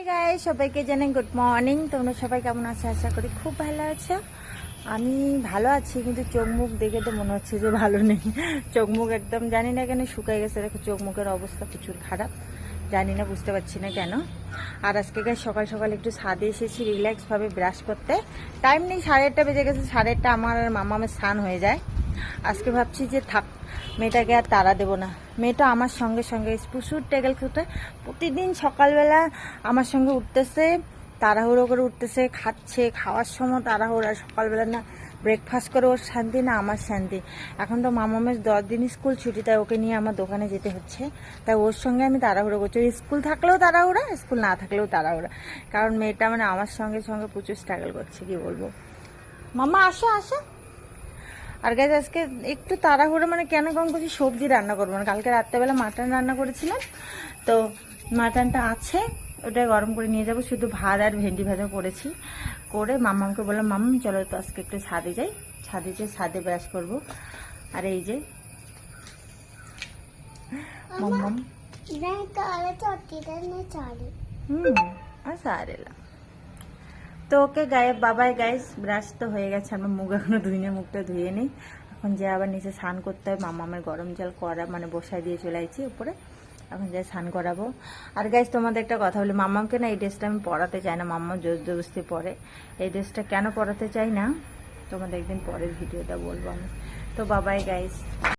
Guys, সবাইকে জানাই good morning. তোমরা সবাই কেমন আছো? আশা করি খুব ভালো আছো। আমি ভালো আছি, কিন্তু চোখ মুখ দেখে তো মনে হচ্ছে যে ভালো নেই। চোখ মুখ একদম জানি না কেন শুকাই গেছে। দেখো চোখ মুখের অবস্থা প্রচুর খারাপ, জানি না, বুঝতে পারছি না কেন। আর আজকে গাইস সকাল সকাল একটু ছাদে এসেছি রিল্যাক্সভাবে ব্রাশ করতে। টাইম নেই, 8:30 বেজে গেছে। 8:30 আমার আর মামামের স্নান হয়ে যায়। আজকে ভাবছি যে থাক, মেয়েটাকে আর তাড়া দেবো না। মেয়েটা আমার সঙ্গে সঙ্গে প্রচুর টেকেল খুঁটে প্রতিদিন সকালবেলা আমার সঙ্গে উঠতেছে, তাড়াহুড়ো করে উঠতেছে, খাচ্ছে, খাওয়ার সময় তাড়াহুড়ো। আর সকালবেলা না ব্রেকফাস্ট করে ওর শান্তি না আমার শান্তি। এখন তো মামামের 10 দিন স্কুল ছুটি, তাই ওকে নিয়ে আমার দোকানে যেতে হচ্ছে। তাই ওর সঙ্গে আমি তাড়াহুড়ো করছি। স্কুল থাকলেও তাড়াহুড়া, স্কুল না থাকলেও তাড়াহুড়া, কারণ মেয়েটা মানে আমার সঙ্গে সঙ্গে প্রচুর স্ট্রাগল করছে, কি বলবো। মামা আসো আসো। আর গাইজ আজকে একটু তাড়াহুড়ো, মানে কেন কম করছি, সবজি রান্না করবো না। কালকে রাত্রেবেলা মাটন রান্না করেছিলাম, তো মাটনটা আছে, ওটা গরম করে নিয়ে যাবো। শুধু ভাত আর ভেন্ডি ভাজা করেছি। করে মাম্মামকে বললাম, মাম্মাম চলো তো আজকে একটু ছাদে যাই। ছাদে যেয়ে ছাদে ব্রাশ করবো। আর এই যে মাম্মাম আর সারেলা তো ওকে গায়ে বাবাই। গাইস ব্রাশ তো হয়ে গেছে, আমার মুখ এখনো ধুইনি, মুখটা ধুয়ে নিই। এখন যে আবার নিচে স্নান করতে হয়, মামামের গরম জল করা মানে বসায় দিয়ে চলে আসছি উপরে। এখন যাই স্নান করাবো। আর গাইস তোমাদের একটা কথা বলি, মামামকে না এই ড্রেসটা আমি পরাতে চাই না। মাম্মা জোর জবরদস্তি পরে। এই ড্রেসটা কেন পরাতে চাই না তোমাদের একদিন পরের ভিডিওটা বলবো আমি। তো বাবাই গাইস।